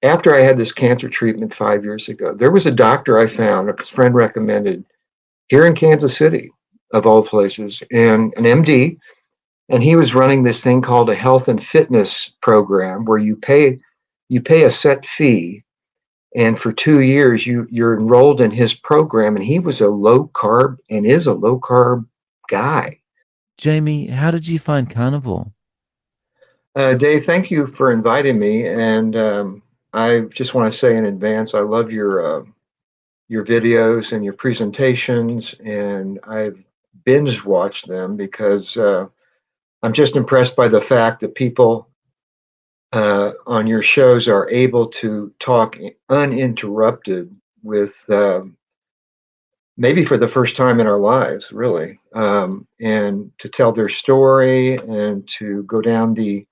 after I had this cancer treatment 5 years ago, there was a doctor I found, a friend recommended here in Kansas City, of all places, and an MD, and he was running this thing called a health and fitness program where you pay a set fee, and for 2 years you're enrolled in his program, and he was a low carb and is a low carb guy. Jamie, how did you find Carnivore? Dave, thank you for inviting me, and I just want to say in advance I love your videos and your presentations, and I've binge watched them because I'm just impressed by the fact that people on your shows are able to talk uninterrupted with maybe for the first time in our lives, really, and to tell their story and to go down the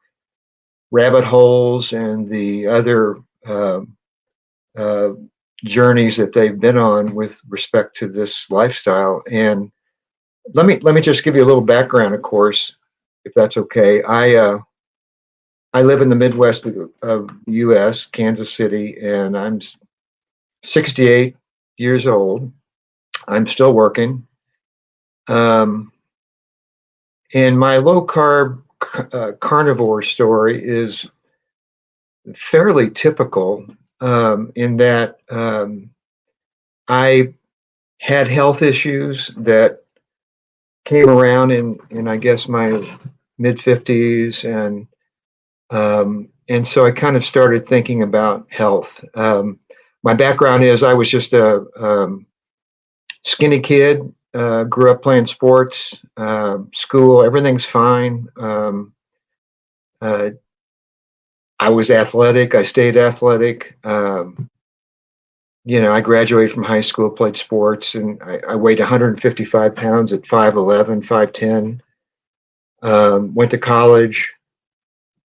rabbit holes and the other uh, uh, journeys that they've been on with respect to this lifestyle. And let me just give you a little background, of course, if that's okay. I live in the Midwest of the U.S., Kansas City, and I'm 68 years old. I'm still working. Um, and my low carb carnivore story is fairly typical in that I had health issues that came around in I guess my mid 50s, and so I kind of started thinking about health. My background is I was just a skinny kid. Grew up playing sports, school, everything's fine. Uh, I was athletic. I stayed athletic. I graduated from high school, played sports, and I weighed 155 pounds at 5'11", 5'10". Went to college.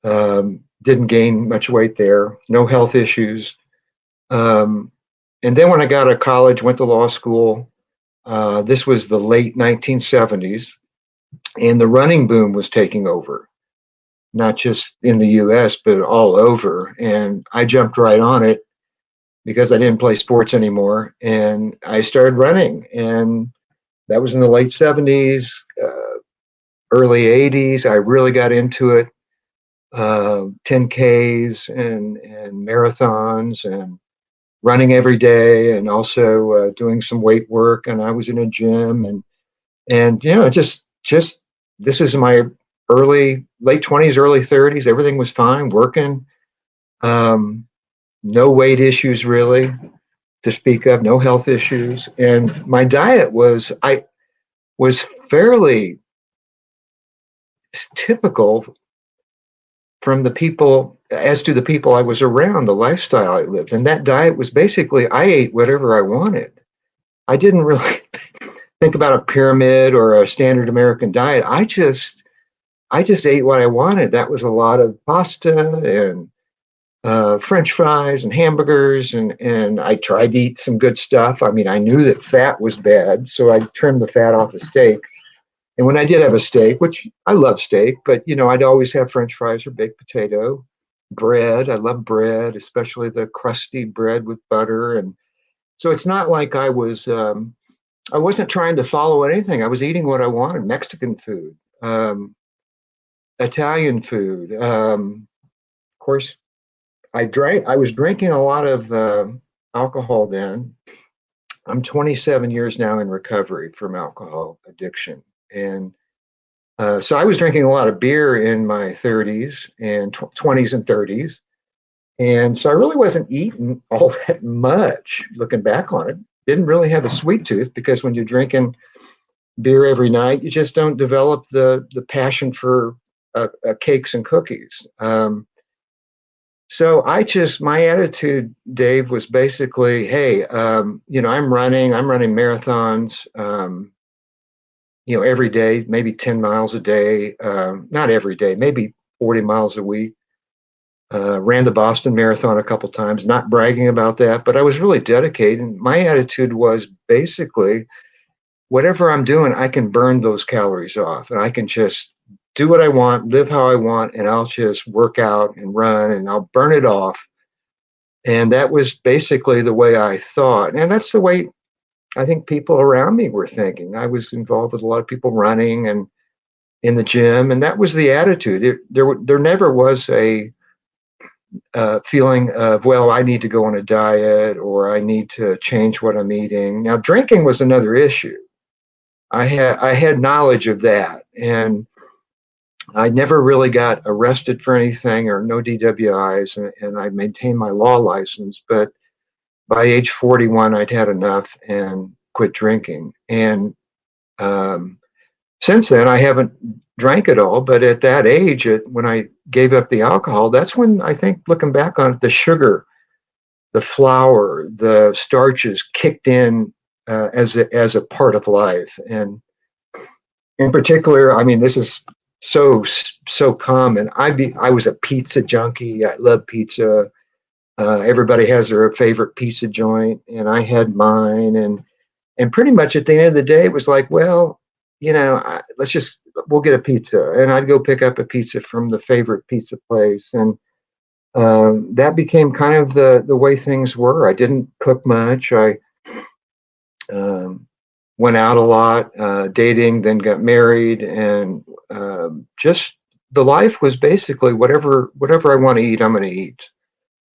Didn't gain much weight there. No health issues. Um, and then when I got out of college, went to law school. This was the late 1970s, and the running boom was taking over, not just in the U.S. but all over. And I jumped right on it because I didn't play sports anymore, and I started running. And that was in the late 70s, early 80s. I really got into it. 10Ks and marathons and running every day, and also doing some weight work. And I was in a gym, and just this is my late 20s, early 30s. Everything was fine, working. Um, no weight issues really to speak of, no health issues. And my diet was fairly typical from the people, as to the people I was around, the lifestyle I lived. And that diet was basically I ate whatever I wanted. I didn't really think about a pyramid or a standard American diet. I just ate what I wanted. That was a lot of pasta and French fries and hamburgers, and I tried to eat some good stuff. I mean, I knew that fat was bad, so I trimmed the fat off a steak. And when I did have a steak, which I love steak, but I'd always have French fries or baked potato, bread. I love bread, especially the crusty bread with butter. And so it's not like I wasn't trying to follow anything. I was eating what I wanted: Mexican food, Italian food. Of course, I was drinking a lot of alcohol then. I'm 27 years now in recovery from alcohol addiction. And so I was drinking a lot of beer in my 30s and 20s and 30s. And so I really wasn't eating all that much looking back on it. Didn't really have a sweet tooth, because when you're drinking beer every night, you just don't develop the passion for cakes and cookies. So my attitude, Dave, was basically, hey, I'm running marathons, every day, maybe 10 miles a day, not every day, maybe 40 miles a week. Ran the Boston Marathon a couple times, not bragging about that, but I was really dedicated. My attitude was basically, whatever I'm doing, I can burn those calories off, and I can just do what I want, live how I want, and I'll just work out and run and I'll burn it off. And that was basically the way I thought. And that's the way I think people around me were thinking. I was involved with a lot of people running and in the gym, and that was the attitude. There never was a feeling of, well, I need to go on a diet or I need to change what I'm eating. Now, drinking was another issue. I had knowledge of that, and I never really got arrested for anything or no DWIs, and I maintained my law license. But by age 41, I'd had enough and quit drinking. And um, since then, I haven't drank at all. But at that age, when I gave up the alcohol, that's when I think, looking back on it, the sugar, the flour, the starches kicked in as a part of life. And in particular, I mean, this is so common. I was a pizza junkie. I love pizza. Everybody has their favorite pizza joint, and I had mine. And pretty much at the end of the day, it was like, well, we'll get a pizza, and I'd go pick up a pizza from the favorite pizza place, and that became kind of the way things were. I didn't cook much. I um, went out a lot, dating, then got married, and just the life was basically whatever I want to eat, I'm going to eat.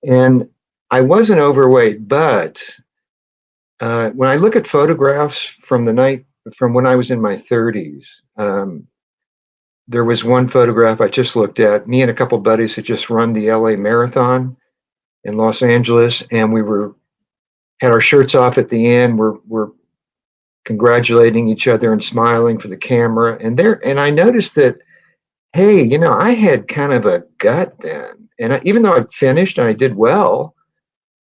And I wasn't overweight, but when I look at photographs from when I was in my 30s, there was one photograph I just looked at. Me and a couple buddies had just run the LA Marathon in Los Angeles, and we had our shirts off at the end. We're congratulating each other and smiling for the camera. And I noticed that, hey, I had kind of a gut then, and even though I'd finished and I did well,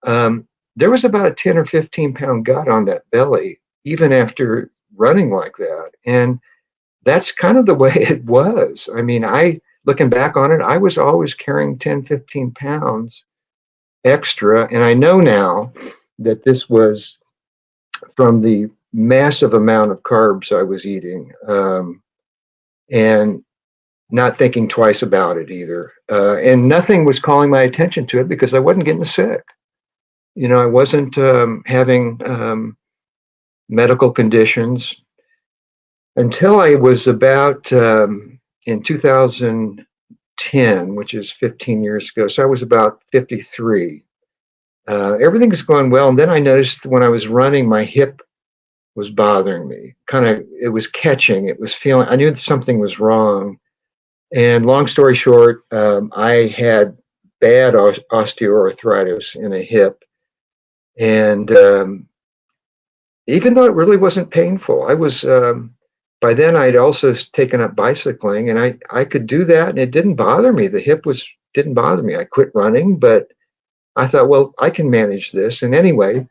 um, there was about a 10 or 15 pound gut on that belly, even after running like that. And that's kind of the way it was. I mean, looking back on it, I was always carrying 10, 15 pounds extra. And I know now that this was from the massive amount of carbs I was eating, and not thinking twice about it either. And nothing was calling my attention to it because I wasn't getting sick. I wasn't having medical conditions until I was about in 2010, which is 15 years ago. So I was about 53. Everything was going well. And then I noticed when I was running, my hip was bothering me. It was catching. It was feeling, I knew something was wrong. And long story short, I had bad osteoarthritis in a hip. And even though it really wasn't painful, I was, by then I'd also taken up bicycling, and I could do that and it didn't bother me. The didn't bother me. I quit running, but I thought, well, I can manage this. And anyway,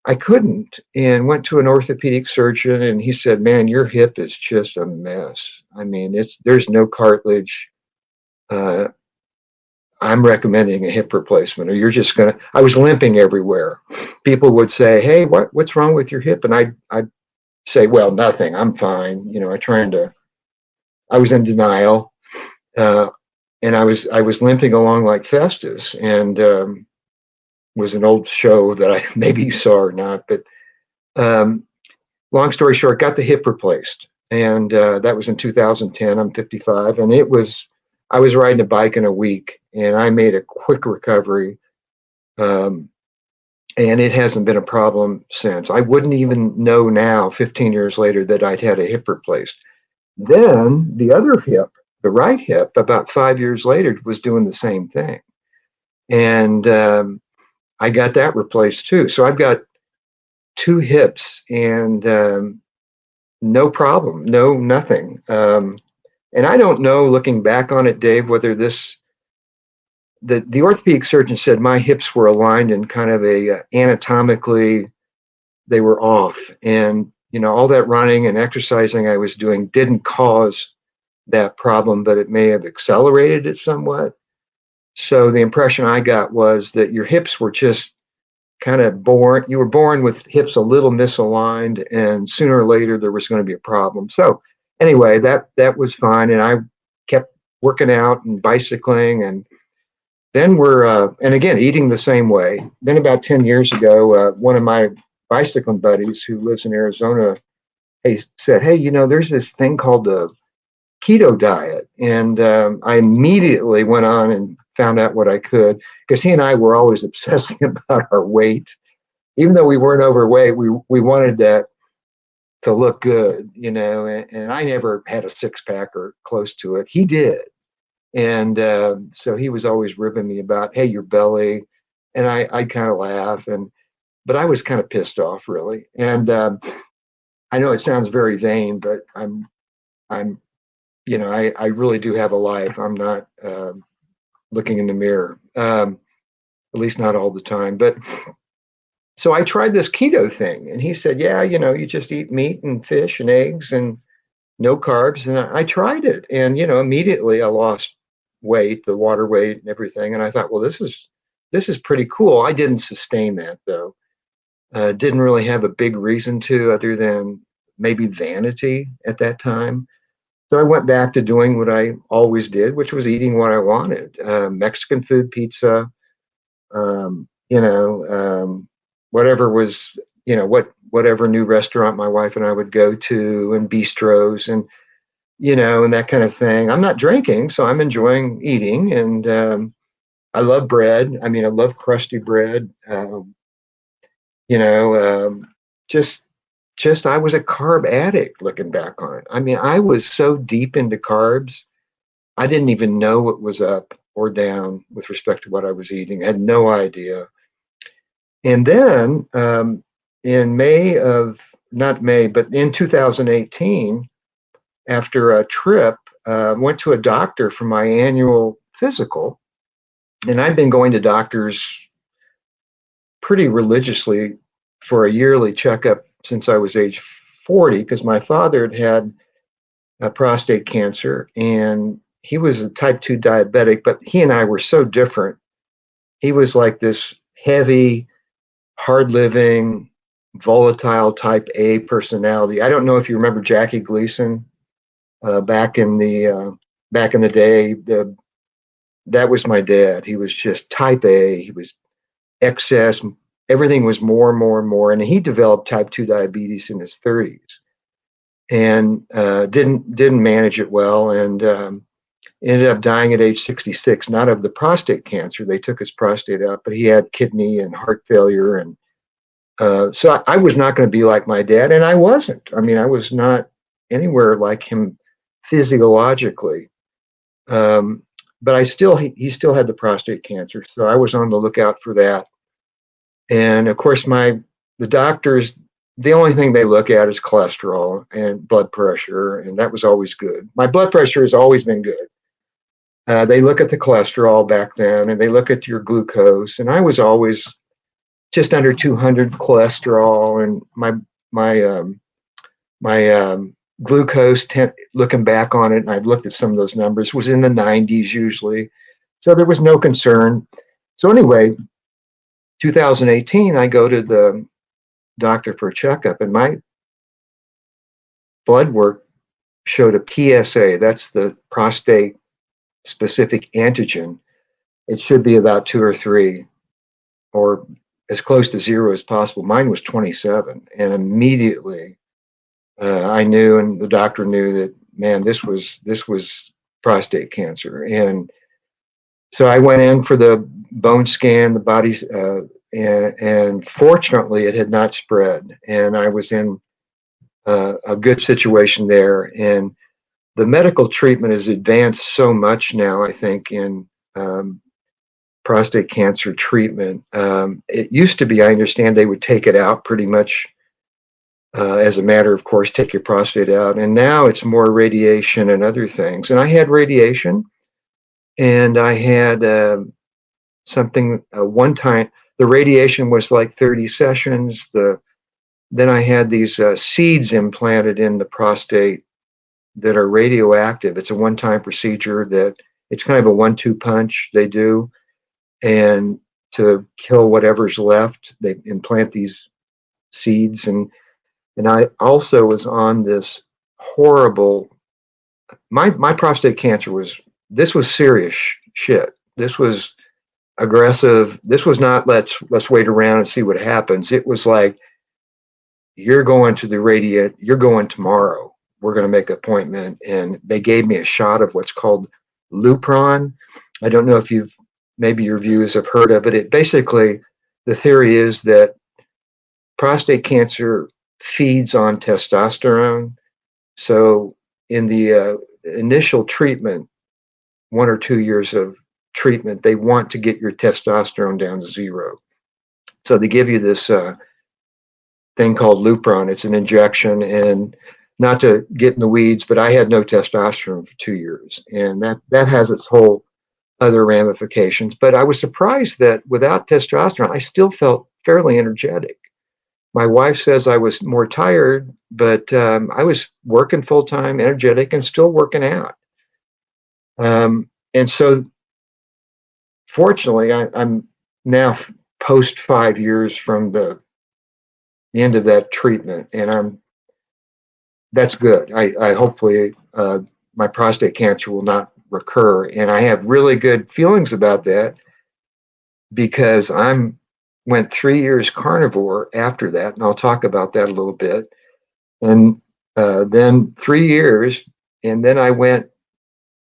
I couldn't, and went to an orthopedic surgeon, and he said, man, your hip is just a mess. I mean, there's no cartilage. Uh, I'm recommending a hip replacement, or you're just gonna. I was limping everywhere. People would say, "Hey, what's wrong with your hip?" And I'd say, "Well, nothing. I'm fine." I was in denial, uh, and I was limping along like Festus, and was an old show that I maybe you saw or not. But um, long story short, got the hip replaced, and that was in 2010. I'm 55, and I was riding a bike in a week, and I made a quick recovery, um, and it hasn't been a problem since. I wouldn't even know now, 15 years later, that I'd had a hip replaced. Then the other hip, the right hip, about 5 years later, was doing the same thing, and I got that replaced too. So I've got two hips, and no problem, no nothing. And I don't know, looking back on it, Dave, whether the orthopedic surgeon said my hips were aligned in kind of a anatomically, they were off, and all that running and exercising I was doing didn't cause that problem, but it may have accelerated it somewhat. So the impression I got was that your hips were just kind of born, you were born with hips a little misaligned, and sooner or later there was going to be a problem. So anyway, that was fine, and I kept working out and bicycling, and then we're and again eating the same way. Then about 10 years ago, one of my bicycling buddies who lives in Arizona, he said, "Hey, there's this thing called the keto diet," and I immediately went on and found out what I could, because he and I were always obsessing about our weight. Even though we weren't overweight, we wanted that to look good, and I never had a six pack or close to it. He did. And so he was always ribbing me about, "Hey, your belly," and I kind of laugh, but I was kind of pissed off, really. And I know it sounds very vain, but I'm, I really do have a life. I'm not looking in the mirror, at least not all the time. But so I tried this keto thing, and he said, "Yeah, you just eat meat and fish and eggs and no carbs." And I tried it, and immediately I lost weight, the water weight and everything. And I thought, well, this is pretty cool. I didn't sustain that, though. Didn't really have a big reason to, other than maybe vanity at that time. So I went back to doing what I always did, which was eating what I wanted: Mexican food, pizza, um, you know, um, whatever was, whatever new restaurant my wife and I would go to, and bistros, and that kind of thing. I'm not drinking, so I'm enjoying eating, and I love bread. I mean, I love crusty bread. You know, just I was a carb addict looking back on it. I mean, I was so deep into carbs, I didn't even know what was up or down with respect to what I was eating. I had no idea. And then in May of, not May, but in 2018, after a trip, went to a doctor for my annual physical. And I've been going to doctors pretty religiously for a yearly checkup since I was age 40, because my father had had prostate cancer, and he was a type 2 diabetic, but he and I were so different. He was like this heavy, hard living, volatile type A personality. I don't know if you remember Jackie Gleason back in the day. That was my dad. He was just type A. He was excess. Everything was more and more and more. And he developed type 2 diabetes in his 30s, and didn't manage it well, and ended up dying at age 66, not of the prostate cancer. They took his prostate out, but he had kidney and heart failure. And so I was not going to be like my dad, and I wasn't. I mean, I was not anywhere like him physiologically. Um, but he still had the prostate cancer, so I was on the lookout for that. And of course, the doctors, the only thing they look at is cholesterol and blood pressure, and that was always good. My blood pressure has always been good. They look at the cholesterol back then, and they look at your glucose, and I was always just under 200 cholesterol, and my glucose, looking back on it, and I've looked at some of those numbers, was in the 90s usually, so there was no concern. So anyway, 2018, I go to the doctor for a checkup, and my blood work showed a PSA. That's the prostate specific antigen. It should be about 2 or 3, or as close to 0 as possible. Mine was 27, and immediately I knew, and the doctor knew, that, man, this was prostate cancer. And so I went in for the bone scan, the body's, and fortunately it had not spread, and I was in a good situation there. And the medical treatment has advanced so much now, I think, in prostate cancer treatment. It used to be, I understand, they would take it out pretty much as a matter of course, take your prostate out. And now it's more radiation and other things. And I had radiation, and I had something one time. The radiation was like 30 sessions. Then I had these seeds implanted in the prostate that are radioactive. It's a one-time procedure that it's kind of a 1-2 punch they do, and to kill whatever's left, they implant these seeds. And I also was on this horrible. My prostate cancer was, this was serious shit. This was aggressive. This was not let's wait around and see what happens. It was like, you're going to the radiant, you're going tomorrow. We're going to make an appointment. And they gave me a shot of what's called Lupron. I don't know if maybe your viewers have heard of it. It basically, the theory is that prostate cancer feeds on testosterone. So in the initial treatment, 1 or 2 years of treatment, they want to get your testosterone down to zero. So they give you this thing called Lupron. It's an injection, and not to get in the weeds, but I had no testosterone for 2 years, and that has its whole other ramifications. But I was surprised that without testosterone, I still felt fairly energetic. My wife says I was more tired, but I was working full time, energetic, and still working out. And so, fortunately, I'm now post 5 years from the end of that treatment, and that's good. I hopefully my prostate cancer will not recur, and I have really good feelings about that because I'm went 3 years carnivore after that, and I'll talk about that a little bit. And then 3 years, and then I went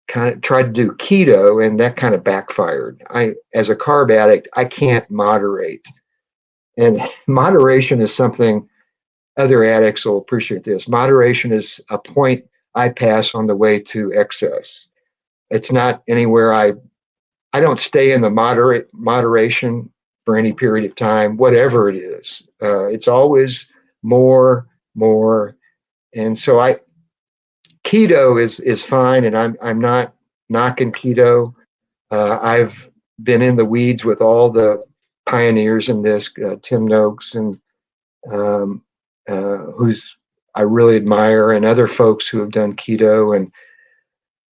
kind of tried to do keto, and that kind of backfired. As a carb addict, I can't moderate, and moderation is something other addicts will appreciate this. Moderation is a point I pass on the way to excess. It's not anywhere I don't stay in the moderation for any period of time, whatever it is. It's always more, more. And so keto is fine, and I'm not knocking keto. I've been in the weeds with all the pioneers in this, Tim Noakes and um, who's I really admire, and other folks who have done keto,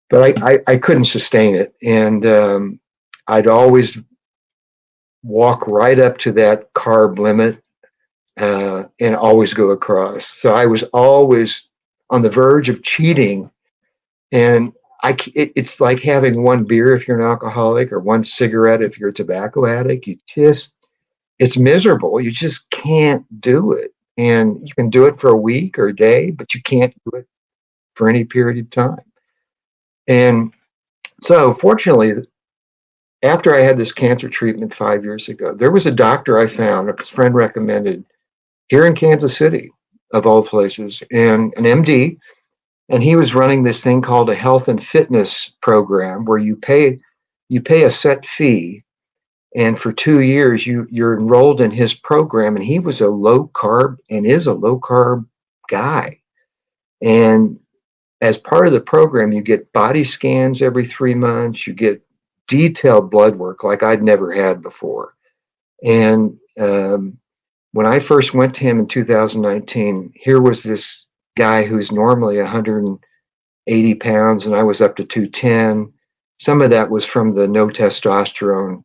but I couldn't sustain it, and I'd always walk right up to that carb limit and always go across. So I was always on the verge of cheating, and it's like having one beer if you're an alcoholic, or one cigarette if you're a tobacco addict. It's miserable. You just can't do it. And you can do it for a week or a day, but you can't do it for any period of time. And so, fortunately, after I had this cancer treatment 5 years ago, there was a doctor I found, a friend recommended, here in Kansas City, of all places, and an MD. And he was running this thing called a health and fitness program where you pay a set fee, and for 2 years you're enrolled in his program. And he was a low carb and is a low carb guy. And as part of the program, you get body scans every 3 months. You get detailed blood work like I'd never had before. And when I first went to him in 2019, here was this guy who's normally 180 pounds, and I was up to 210. Some of that was from the no testosterone.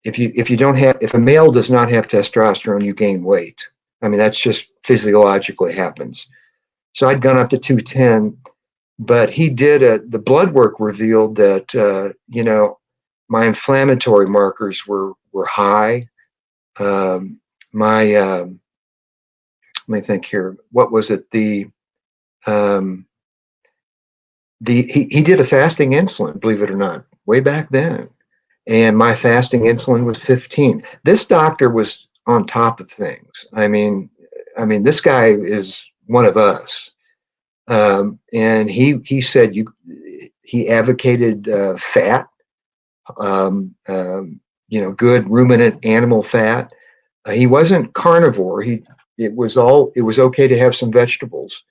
If a male does not have testosterone, you gain weight. I mean, that's just physiologically happens. So I'd gone up to 210, but the blood work revealed that my inflammatory markers were high. My Let me think here. What was it? Um, he did a fasting insulin, believe it or not, way back then, and my fasting insulin was 15. This doctor was on top of things. I mean, this guy is one of us. And he said he advocated fat, good ruminant animal fat. He wasn't carnivore. It was okay to have some vegetables,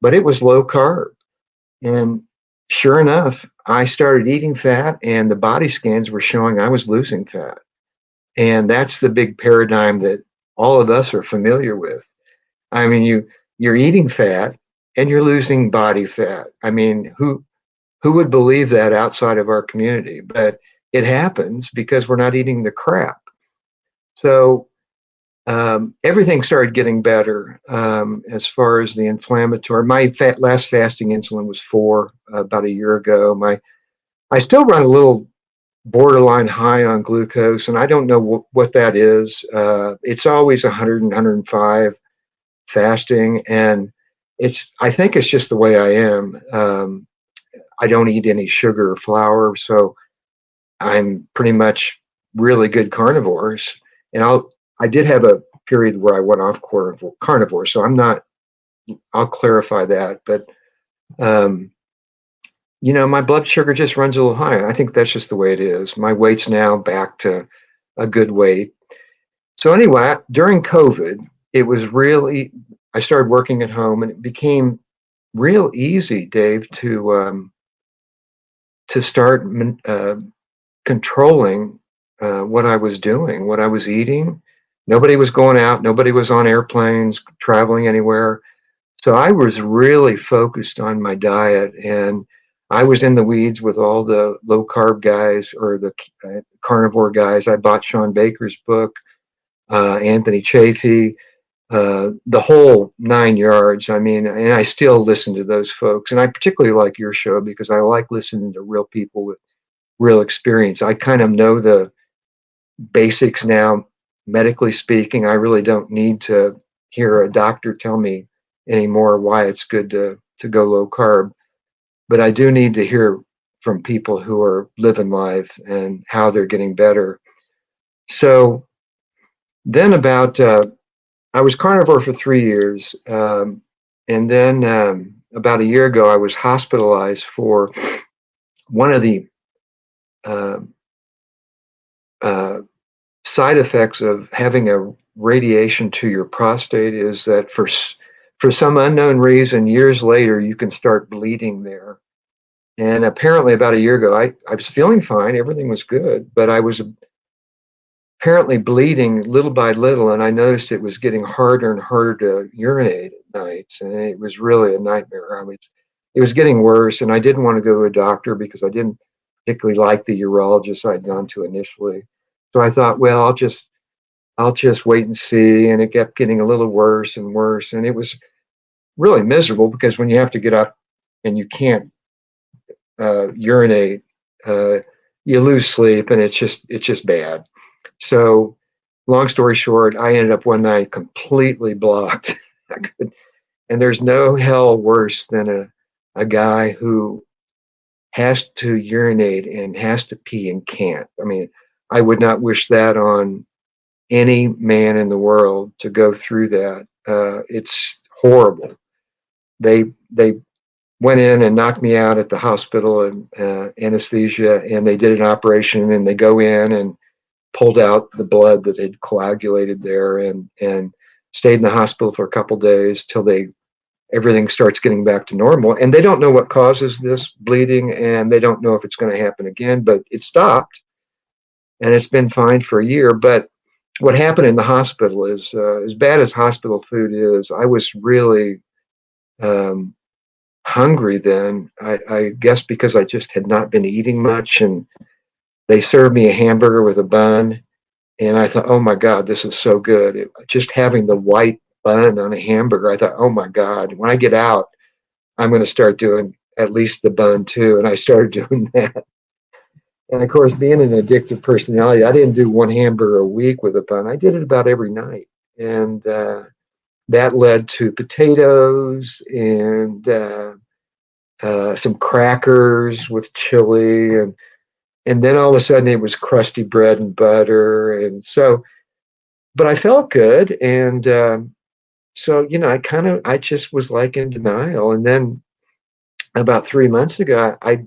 but it was low carb. And sure enough, I started eating fat, and the body scans were showing I was losing fat. And that's the big paradigm that all of us are familiar with. I mean, you're eating fat and you're losing body fat. I mean, who would believe that outside of our community? But it happens because we're not eating the crap. So everything started getting better as far as the inflammatory. My last fasting insulin was 4 about a year ago. I still run a little borderline high on glucose, and I don't know what that is. It's always 100 and 105 fasting, and I think it's just the way I am. I don't eat any sugar or flour, so I'm pretty much really good carnivores. And I did have a period where I went off carnivore, so I'm not. I'll clarify that, but um, my blood sugar just runs a little high. I think that's just the way it is. My weight's now back to a good weight. So anyway, during COVID, it was really, I started working at home, and it became real easy, Dave, to start controlling what I was doing, what I was eating. Nobody was going out. Nobody was on airplanes, traveling anywhere. So I was really focused on my diet, and I was in the weeds with all the low carb guys or the carnivore guys. I bought Sean Baker's book, Anthony Chafee, the whole 9 yards. I mean, and I still listen to those folks. And I particularly like your show because I like listening to real people with real experience. I kind of know the basics now, medically speaking. I really don't need to hear a doctor tell me anymore why it's good to go low carb, but I do need to hear from people who are living life and how they're getting better. So then I was carnivore for 3 years, and then about a year ago I was hospitalized for one of the uh, uh, side effects of having a radiation to your prostate is that for some unknown reason, years later, you can start bleeding there. And apparently, about a year ago, I was feeling fine, everything was good, but I was apparently bleeding little by little, and I noticed it was getting harder and harder to urinate at nights, and it was really a nightmare. I mean, it was getting worse, and I didn't want to go to a doctor because I didn't particularly like the urologist I'd gone to initially. So I thought, well, I'll just wait and see. And it kept getting a little worse and worse. And it was really miserable because when you have to get up and you can't urinate, uh, you lose sleep, and it's just bad. So, long story short, I ended up one night completely blocked. And there's no hell worse than a guy who has to urinate and has to pee and can't. I mean, I would not wish that on any man in the world to go through that. It's horrible. They went in and knocked me out at the hospital and anesthesia, and they did an operation, and they go in and pulled out the blood that had coagulated there, and stayed in the hospital for a couple days till they everything starts getting back to normal. And they don't know what causes this bleeding, and they don't know if it's going to happen again, but it stopped, and it's been fine for a year. But what happened in the hospital is, as bad as hospital food is, I was really um, hungry then. I guess because I just had not been eating much, and they served me a hamburger with a bun, and I thought, oh my God, this is so good. Just having the white bun on a hamburger, I thought, oh my God, when I get out, I'm going to start doing at least the bun too. And I started doing that. And of course, being an addictive personality, I didn't do one hamburger a week with a bun. I did it about every night. And that led to potatoes and some crackers with chili. And then all of a sudden it was crusty bread and butter. And so, but I felt good. And so, I just was like in denial. And then about 3 months ago, I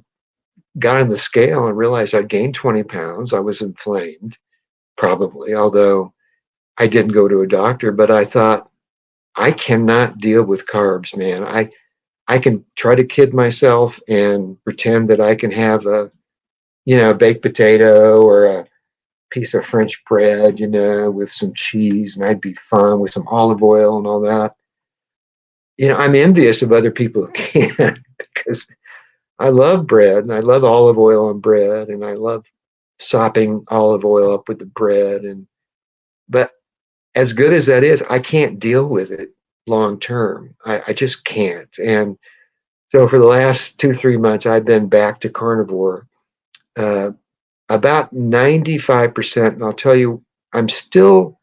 got on the scale and realized I'd gained 20 pounds. I was inflamed, probably, although I didn't go to a doctor. But I thought, I cannot deal with carbs, man. I can try to kid myself and pretend that I can have a baked potato or a piece of French bread, with some cheese, and I'd be fine with some olive oil and all that. I'm envious of other people who can because I love bread and I love olive oil on bread and I love sopping olive oil up with the bread. But as good as that is, I can't deal with it long term. I just can't. And so for the last 2, 3 months, I've been back to carnivore. Uh, about 95%. And I'll tell you, I'm still,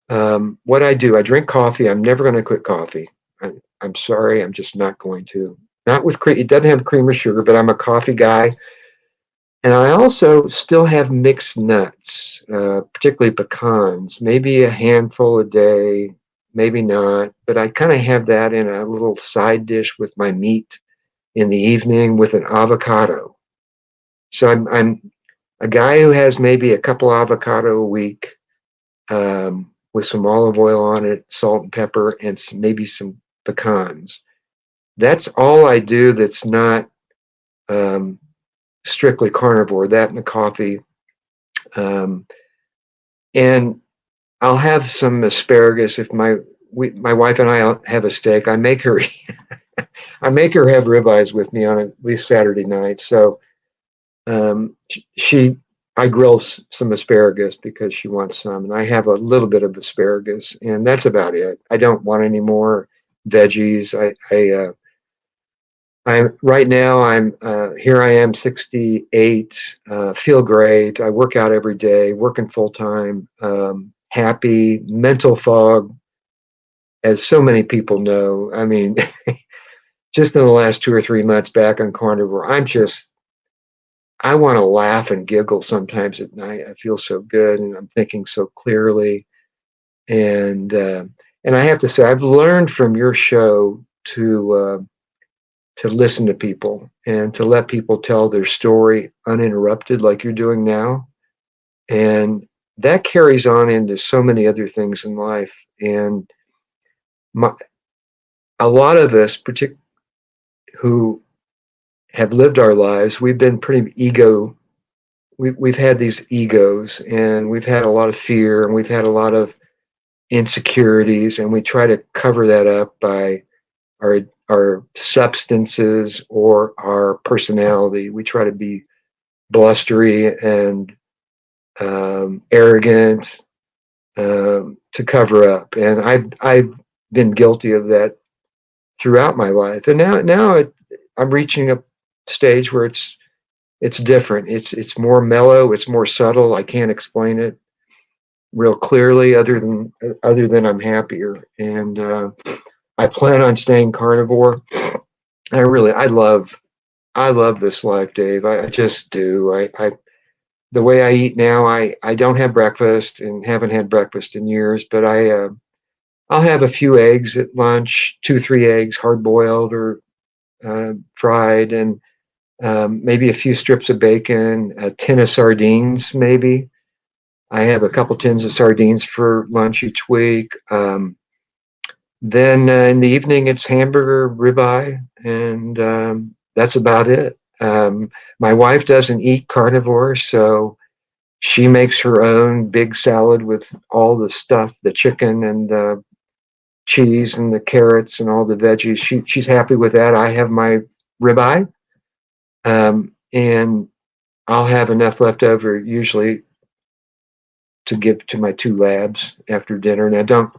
what I do, I drink coffee. I'm never going to quit coffee. I'm sorry. I'm just not going to. Not with cream. It doesn't have cream or sugar, but I'm a coffee guy. And I also still have mixed nuts, particularly pecans, maybe a handful a day, maybe not. But I kind of have that in a little side dish with my meat in the evening with an avocado. So I'm a guy who has maybe a couple avocado a week, with some olive oil on it, salt and pepper, and maybe some pecans. That's all I do that's not um, strictly carnivore, that and the coffee. Um, and I'll have some asparagus if my wife and I have a steak. I make her I make her have ribeyes with me on at least Saturday night. So she I grill some asparagus because she wants some, and I have a little bit of asparagus, and that's about it. I don't want any more veggies. I'm right now. I'm here. I am 68. Feel great. I work out every day. Working full time. Happy. Mental fog, as so many people know. I mean, just in the last 2 or 3 months back on Carnivore, I want to laugh and giggle sometimes at night. I feel so good, and I'm thinking so clearly. And uh, and I have to say, I've learned from your show to listen to people and to let people tell their story uninterrupted, like you're doing now. And that carries on into so many other things in life. And my, a lot of us, particularly who have lived our lives, we've been pretty we've had these egos, and we've had a lot of fear, and we've had a lot of insecurities, and we try to cover that up by our substances or our personality. We try to be blustery and arrogant, to cover up, and I've been guilty of that throughout my life. And I'm reaching a stage where it's different. It's more mellow. It's more subtle. I can't explain it real clearly, other than I'm happier. And I plan on staying carnivore. I love this life, Dave. I just do. The way I eat now, I don't have breakfast and haven't had breakfast in years, but I'll have a few eggs at lunch, 2, 3 eggs, hard boiled or fried, and maybe a few strips of bacon, a tin of sardines, maybe. I have a couple tins of sardines for lunch each week. Then in the evening, it's hamburger, ribeye, and that's about it. My wife doesn't eat carnivore, so she makes her own big salad with all the stuff, the chicken and the cheese and the carrots and all the veggies. She's happy with that. I have my ribeye, and I'll have enough left over usually to give to my 2 labs after dinner. Now, don't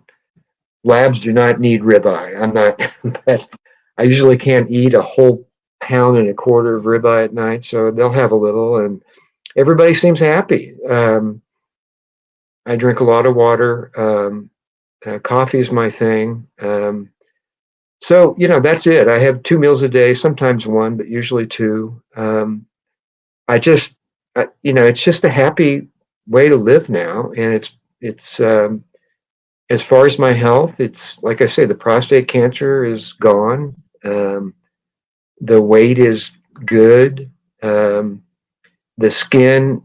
labs do not need ribeye. I'm not, but I usually can't eat a whole pound and a quarter of ribeye at night, so they'll have a little, and everybody seems happy. I drink a lot of water. Coffee is my thing. So, that's it. I have 2 meals a day, sometimes one, but usually two. I just, it's just a happy way to live now. And it's as far as my health, it's like I say, the prostate cancer is gone. The weight is good. The skin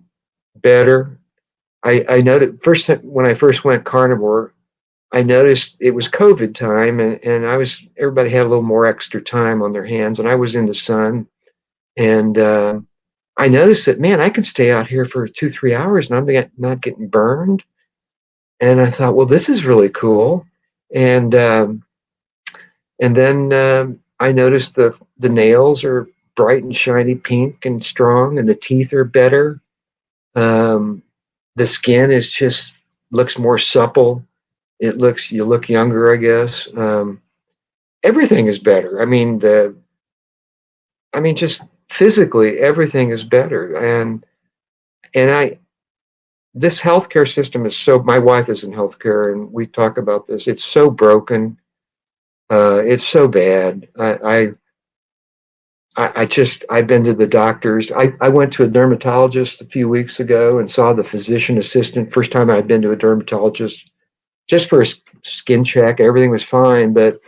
better. I noticed first when I first went carnivore, I noticed it was COVID time, and everybody had a little more extra time on their hands, and I was in the sun, and I noticed that, man, I can stay out here for 2, 3 hours and not getting burned. And I thought, well, this is really cool. And then I noticed the nails are bright and shiny pink and strong, and the teeth are better. Um, the skin is just looks more supple. You look younger, I guess. Everything is better. I mean, just physically, everything is better. And And this healthcare system is so, my wife is in healthcare and we talk about this. It's so broken. It's so bad. I've been to the doctors. I went to a dermatologist a few weeks ago and saw the physician assistant. First time I'd been to a dermatologist just for a skin check. Everything was fine, but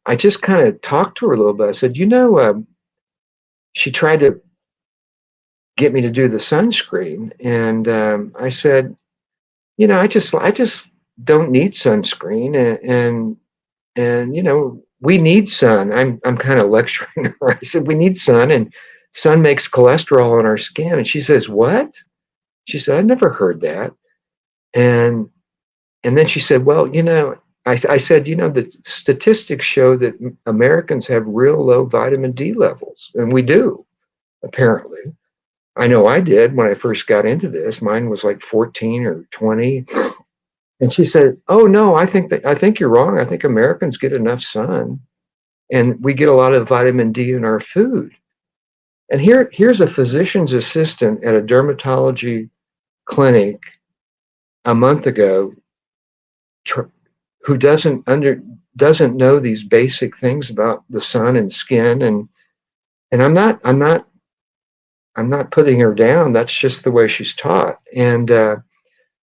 I just kind of talked to her a little bit. I said, she tried to get me to do the sunscreen, and I said, I just don't need sunscreen, and we need sun. I'm kind of lecturing her. I said we need sun, and sun makes cholesterol on our skin. And she says, what? She said, I never heard that. And and then she said, well, I said, the statistics show that Americans have real low vitamin D levels, and we do, apparently. I know I did when I first got into this. Mine was like 14 or 20. And she said, "Oh no, I think you're wrong. I think Americans get enough sun, and we get a lot of vitamin D in our food." And here's a physician's assistant at a dermatology clinic a month ago, who doesn't know these basic things about the sun and skin, and I'm not putting her down. That's just the way she's taught. And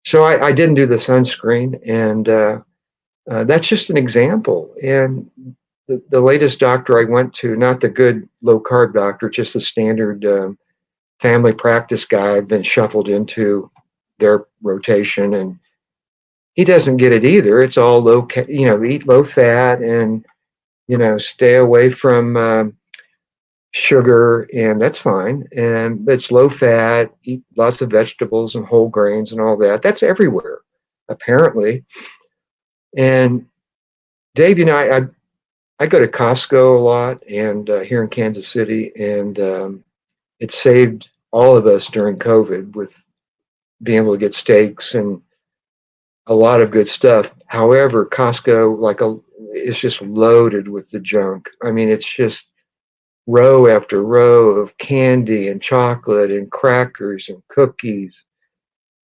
so I didn't do the sunscreen, and that's just an example. And the latest doctor I went to, not the good low carb doctor, just the standard family practice guy, I've been shuffled into their rotation, and he doesn't get it either. It's all eat low fat, and stay away from sugar, and that's fine. And it's low fat, eat lots of vegetables and whole grains and all that. That's everywhere, apparently. And Dave, I go to Costco a lot, and here in Kansas City, and it saved all of us during COVID with being able to get steaks and a lot of good stuff. However, Costco, is just loaded with the junk. I mean, it's just row after row of candy and chocolate and crackers and cookies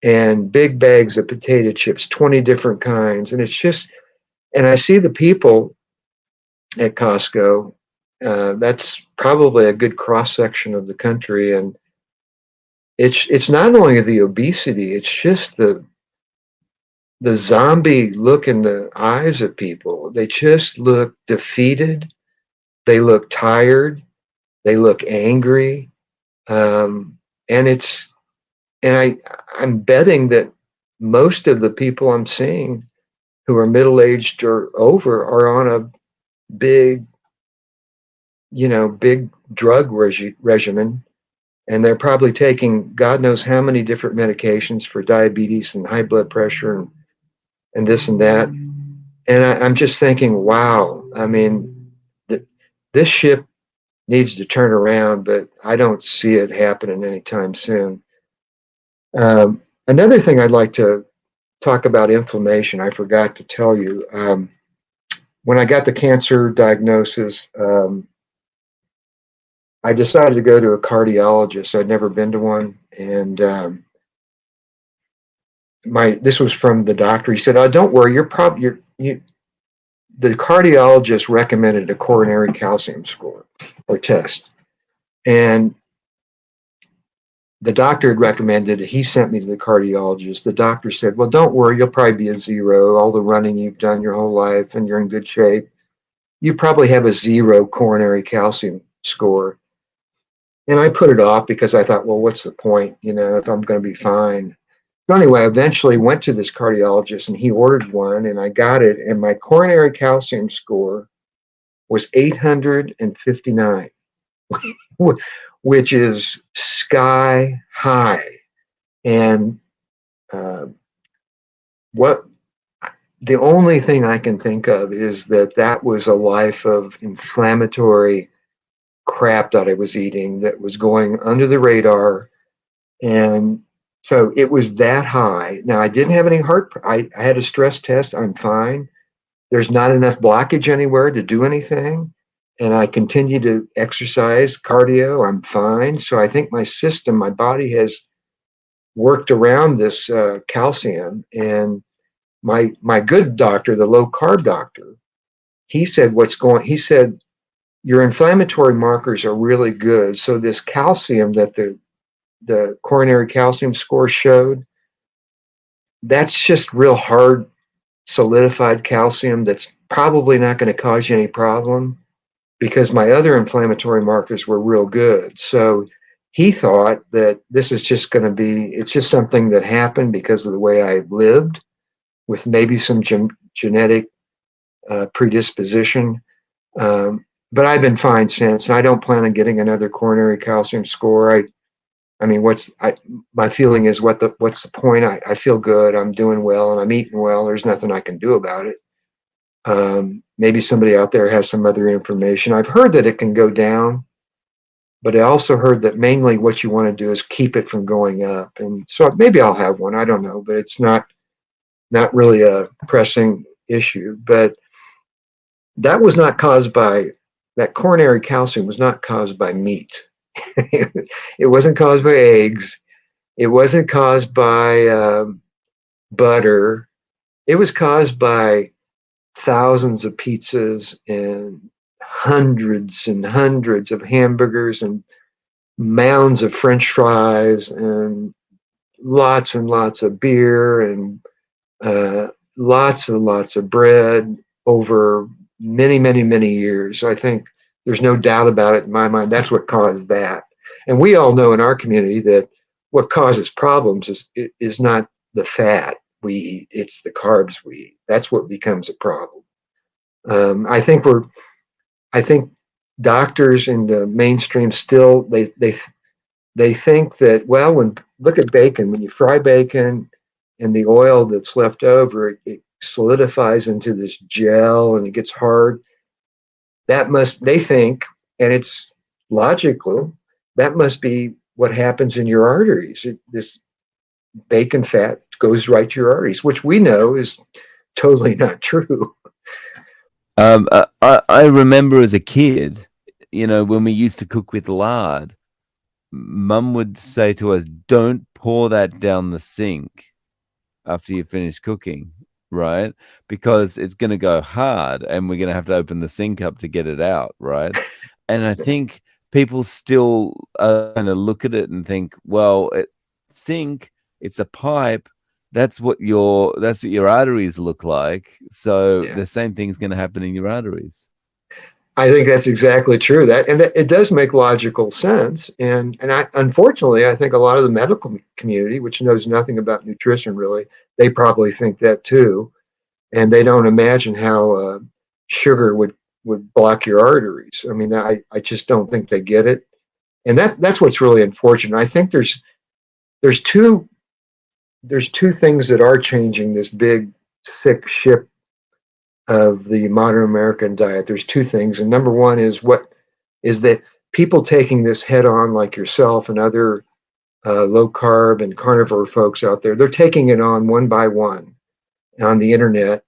and big bags of potato chips, 20 different kinds. And it's just, and I see the people at Costco. That's probably a good cross section of the country, and it's not only the obesity; it's just the zombie look in the eyes of people. They just look defeated. They look tired. They look angry, and I'm betting that most of the people I'm seeing who are middle aged or over are on a big big drug regimen, and they're probably taking God knows how many different medications for diabetes and high blood pressure and this and that. And I'm just thinking, wow, I mean, this ship needs to turn around, but I don't see it happening anytime soon. Another thing I'd like to talk about inflammation, I forgot to tell you. When I got the cancer diagnosis, I decided to go to a cardiologist. I'd never been to one, and this was from the doctor. He said, "Oh, don't worry. You're probably you." The cardiologist recommended a coronary calcium score or test, and the doctor had recommended it. He sent me to the cardiologist. The doctor said, "Well, don't worry. You'll probably be a zero. All the running you've done your whole life, and you're in good shape. You probably have a zero coronary calcium score." And I put it off because I thought, well, what's the point, if I'm going to be fine. So anyway, I eventually went to this cardiologist, and he ordered one, and I got it. And my coronary calcium score was 859, which is sky high. And what the only thing I can think of is that was a life of inflammatory crap that I was eating that was going under the radar. And so it was that high. Now, I didn't have any I had a stress test. I'm fine. There's not enough blockage anywhere to do anything. And I continue to exercise cardio. I'm fine. So I think my body has worked around this calcium. And my good doctor, the low carb doctor, he said, he said, your inflammatory markers are really good. So this calcium that the coronary calcium score showed, that's just real hard solidified calcium that's probably not going to cause you any problem, because my other inflammatory markers were real good. So he thought that this is just going to be, it's just something that happened because of the way I lived, with maybe some genetic predisposition. But I've been fine since. I don't plan on getting another coronary calcium score. I mean, my feeling is, what's the point? I feel good. I'm doing well, and I'm eating well. There's nothing I can do about it. Maybe somebody out there has some other information. I've heard that it can go down, but I also heard that mainly what you want to do is keep it from going up. And so maybe I'll have one. I don't know, but it's not really a pressing issue. But that was not caused by that coronary calcium was not caused by meat. It wasn't caused by eggs. It wasn't caused by butter. It was caused by thousands of pizzas and hundreds and hundreds of hamburgers and mounds of French fries and lots of beer and uh, lots and lots of bread over many, many, many years. I think there's no doubt about it in my mind. That's what caused that. And we all know in our community that what causes problems is not the fat we eat, it's the carbs we eat. That's what becomes a problem. I think I think doctors in the mainstream still they think that, well, when look at bacon, when you fry bacon and the oil that's left over, it solidifies into this gel and it gets hard. That must, they think, and it's logical, that must be what happens in your arteries. This bacon fat goes right to your arteries, which we know is totally not true. I remember as a kid, when we used to cook with lard, Mum would say to us, "Don't pour that down the sink after you finish cooking, right? Because it's going to go hard and we're going to have to open the sink up to get it out, right?" And I think people still kind of look at it and think, well, sink, it's a pipe. That's what your arteries look like. So Yeah. the same thing's going to happen in your arteries. I think that's exactly true. It does make logical sense. And I, unfortunately, I think a lot of the medical community, which knows nothing about nutrition really, they probably think that too, and they don't imagine how sugar would block your arteries. I mean, I just don't think they get it, and that's what's really unfortunate. I think there's two there's two things that are changing this big sick ship of the modern American diet. There's two things, and number one is that people taking this head on, like yourself and other low carb and carnivore folks out there, they're taking it on one by one on the internet,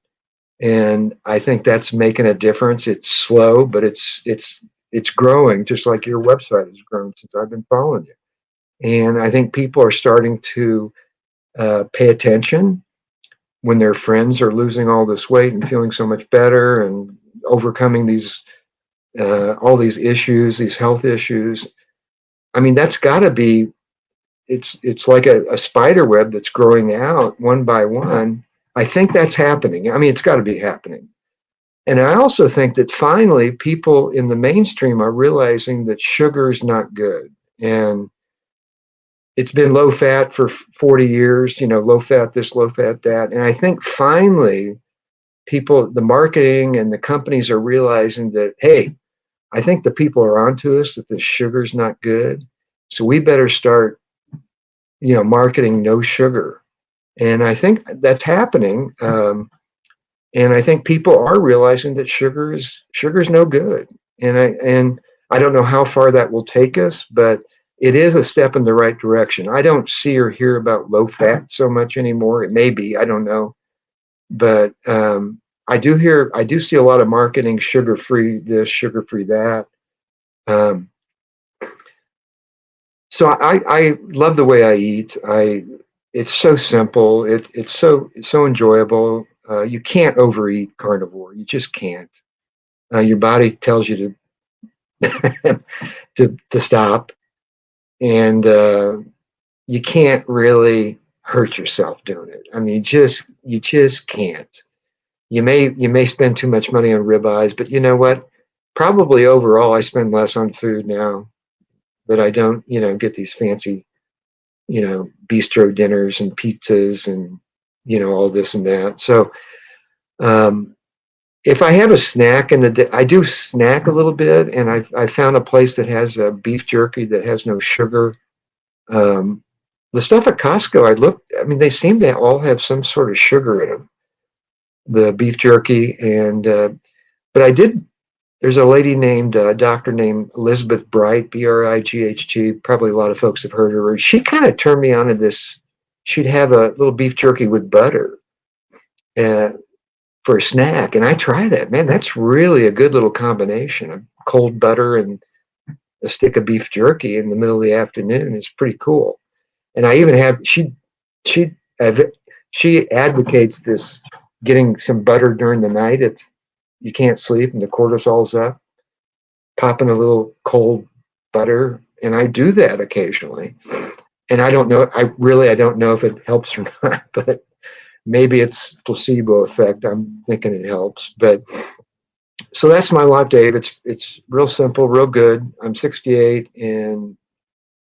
and I think that's making a difference. It's slow, but it's growing, just like your website has grown since I've been following you. And I think people are starting to pay attention when their friends are losing all this weight and feeling so much better and overcoming these all these issues, these health issues. I mean, that's got to be, it's like a spider web that's growing out one by one. I think that's happening. I mean, it's got to be happening. And I also think that finally people in the mainstream are realizing that sugar is not good. And it's been low fat for 40 years, low fat this, low fat that. And I think finally people, the marketing and the companies are realizing that, hey, I think the people are onto us that the sugar's not good. So we better start, marketing no sugar. And I think that's happening. And I think people are realizing that sugar's no good. And I don't know how far that will take us, but it is a step in the right direction. I don't see or hear about low fat so much anymore. It may be, I don't know, but I do see a lot of marketing, sugar free this, sugar free that. Um, So I love the way I eat. It's so simple. It's so enjoyable. You can't overeat carnivore. You just can't. Your body tells you to to stop, and you can't really hurt yourself doing it. I mean, you just can't. You may spend too much money on ribeyes, but you know what? Probably overall, I spend less on food now that I don't, get these fancy, bistro dinners and pizzas and all this and that. So um, if I have a snack in the day, I do snack a little bit, and I found a place that has a beef jerky that has no sugar. Um, the stuff at Costco, I mean, they seem to all have some sort of sugar in them. The beef jerky, and but I did. There's a lady named doctor named Elizabeth Bright, Bright. Probably a lot of folks have heard of her. She kind of turned me on to this. She'd have a little beef jerky with butter uh, for a snack, and I tried it. Man, that's really a good little combination of cold butter and a stick of beef jerky in the middle of the afternoon. It's pretty cool. And I even have she she advocates this getting some butter during the night if you can't sleep and the cortisol's up, popping a little cold butter, and I do that occasionally. And I don't know, I don't know if it helps or not, but maybe it's placebo effect. I'm thinking it helps. But so that's my life, Dave. It's real simple, real good. I'm 68, and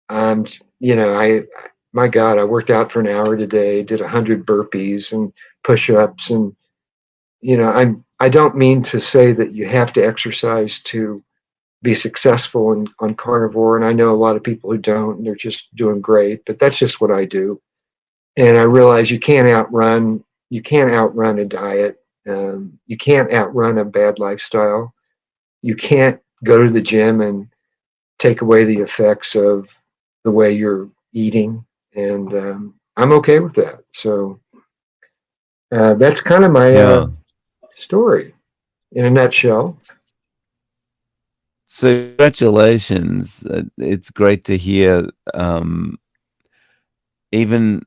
I'm I my God, I worked out for an hour today, did 100 burpees and push-ups, and I don't mean to say that you have to exercise to be successful on carnivore, and I know a lot of people who don't, and they're just doing great, but that's just what I do. And I realize you can't outrun a diet. You can't outrun a bad lifestyle. You can't go to the gym and take away the effects of the way you're eating, and I'm okay with that. So that's kind of my Yeah. story in a nutshell. So congratulations. It's great to hear. Even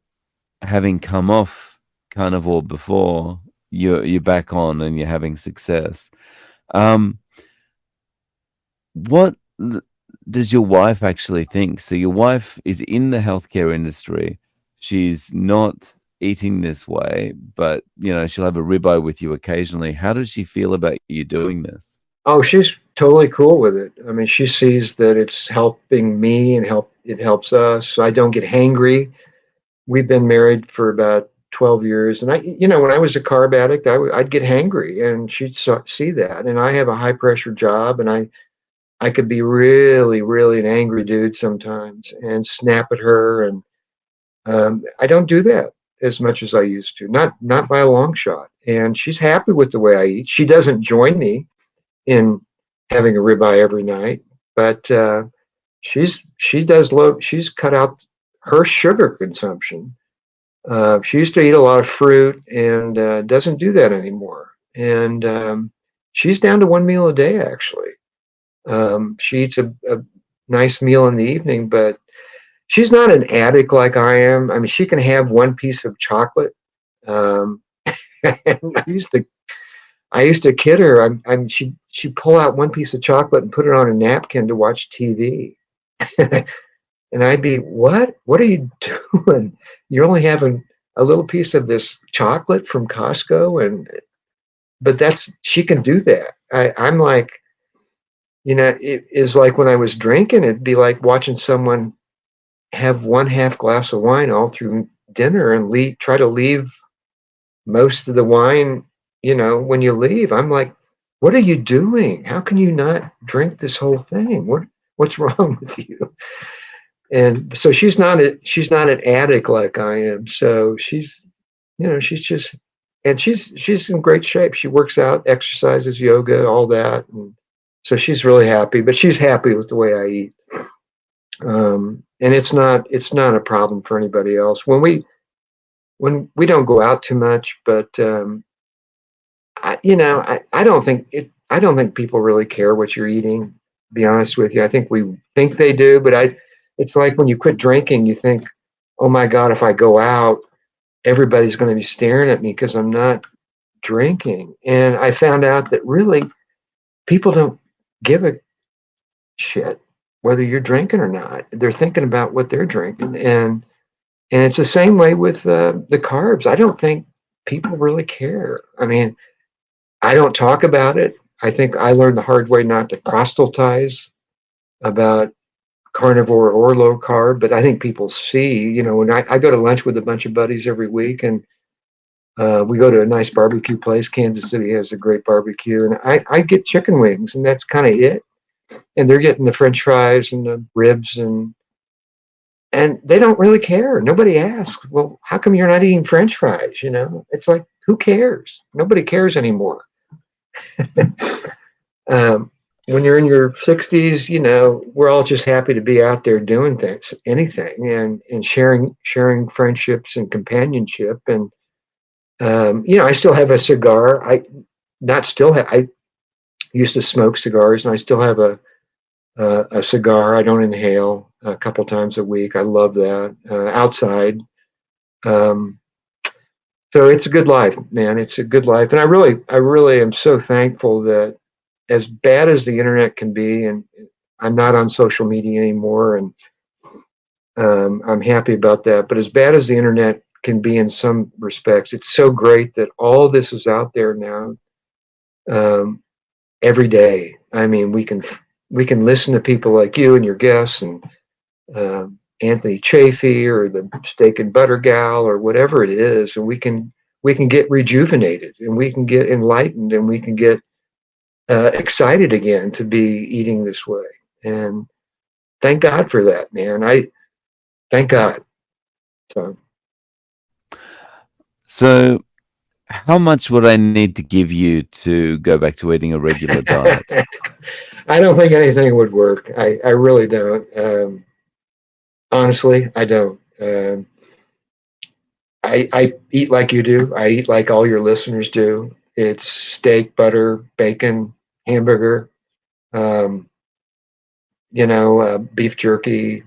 having come off carnivore before, you're back on and you're having success. Um, what does your wife actually think? So your wife is in the healthcare industry. She's not eating this way, but she'll have a ribeye with you occasionally. How does she feel about you doing this? Oh, she's totally cool with it. I mean, she sees that it's helping me and it helps us. I don't get hangry. We've been married for about 12 years, and when I was a carb addict, I'd get hangry, and she'd see that. And I have a high pressure job, and I could be really, really an angry dude sometimes and snap at her. And I don't do that as much as I used to, not by a long shot. And she's happy with the way I eat. She doesn't join me in having a ribeye every night, but she's cut out her sugar consumption. She used to eat a lot of fruit and doesn't do that anymore. And she's down to one meal a day, actually. She eats a nice meal in the evening, but she's not an addict like I am. I mean, she can have one piece of chocolate. Um, and I used to kid her. She'd pull out one piece of chocolate and put it on a napkin to watch TV. And I'd be, what? What are you doing? You're only having a little piece of this chocolate from Costco, but she can do that. I'm like, it is like when I was drinking, it'd be like watching someone have one half glass of wine all through dinner and try to leave most of the wine, when you leave. I'm like, what are you doing? How can you not drink this whole thing? What's wrong with you? And so she's not an addict like I am. So she's just, and she's in great shape. She works out, exercises, yoga, all that. And so she's really happy, but she's happy with the way I eat. And it's not a problem for anybody else when we don't go out too much. But I don't think people really care what you're eating. To be honest with you, I think we think they do, but It's like when you quit drinking, you think, oh my God, if I go out, everybody's going to be staring at me because I'm not drinking. And I found out that really people don't give a shit whether you're drinking or not. They're thinking about what they're drinking. And it's the same way with the carbs. I don't think people really care. I mean, I don't talk about it. I think I learned the hard way not to proselytize about carnivore or low carb, but I think people see, when I go to lunch with a bunch of buddies every week, and we go to a nice barbecue place. Kansas City has a great barbecue, and I get chicken wings, and that's kind of it. And they're getting the French fries and the ribs, and they don't really care. Nobody asks, well, how come you're not eating French fries? It's like, who cares? Nobody cares anymore. um, when you're in your 60s, we're all just happy to be out there doing things, anything, and sharing friendships and companionship. And I still have a cigar. I used to smoke cigars, and I still have a cigar. I don't inhale a couple times a week. I love that outside. Um, so it's a good life, man. It's a good life, and I really am so thankful that, as bad as the internet can be, and I'm not on social media anymore, and I'm happy about that. But as bad as the internet can be in some respects, it's so great that all this is out there now, um, every day. I mean, we can listen to people like you and your guests, and Anthony Chafee, or the Steak and Butter Gal, or whatever it is, and we can get rejuvenated, and we can get enlightened, and we can get excited again to be eating this way. And thank God for that, man. I thank God. So So, how much would I need to give you to go back to eating a regular diet? I don't think anything would work. I really don't. Honestly, I don't. I eat like you do. I eat like all your listeners do. It's steak, butter, bacon, hamburger, um, beef jerky,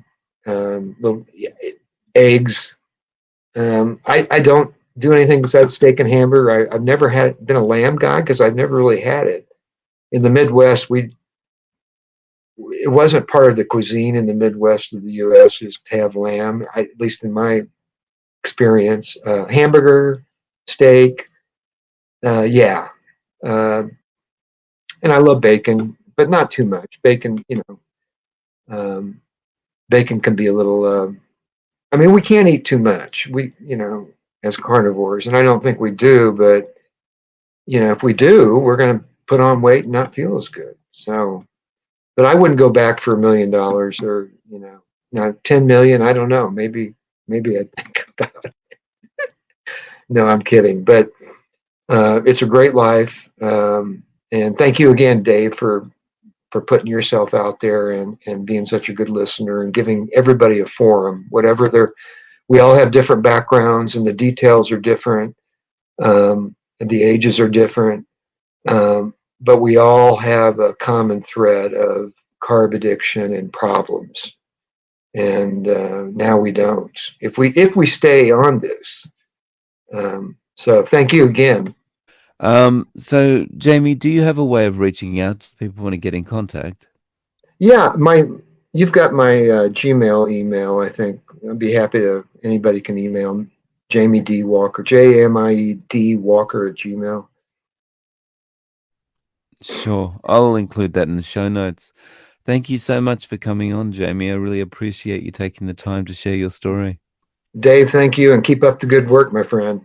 eggs. I don't do anything besides steak and hamburger. I've never been a lamb guy because I've never really had it. In the Midwest, it wasn't part of the cuisine in the Midwest of the U.S. is to have lamb. At least in my experience, hamburger, steak, yeah, uh, and I love bacon, but not too much. Bacon, um, bacon can be a little. I mean, we can't eat too much. As carnivores, and I don't think we do. But if we do, we're going to put on weight and not feel as good. So, but I wouldn't go back for $1 million, or not 10 million. I don't know. Maybe I'd think about it. No, I'm kidding. But it's a great life. And thank you again, Dave, for putting yourself out there, and being such a good listener, and giving everybody a forum, whatever we all have different backgrounds, and the details are different. And the ages are different. But we all have a common thread of carb addiction and problems. And now we don't. If we stay on this. So thank you again. So, Jamie, do you have a way of reaching out if people want to get in contact? Yeah, you've got my Gmail email. I think I'd be happy to. Anybody can email Jamie D Walker, JMIED Walker at Gmail. Sure. I'll include that in the show notes. Thank you so much for coming on, Jamie. I really appreciate you taking the time to share your story. Dave, thank you, and keep up the good work, my friend.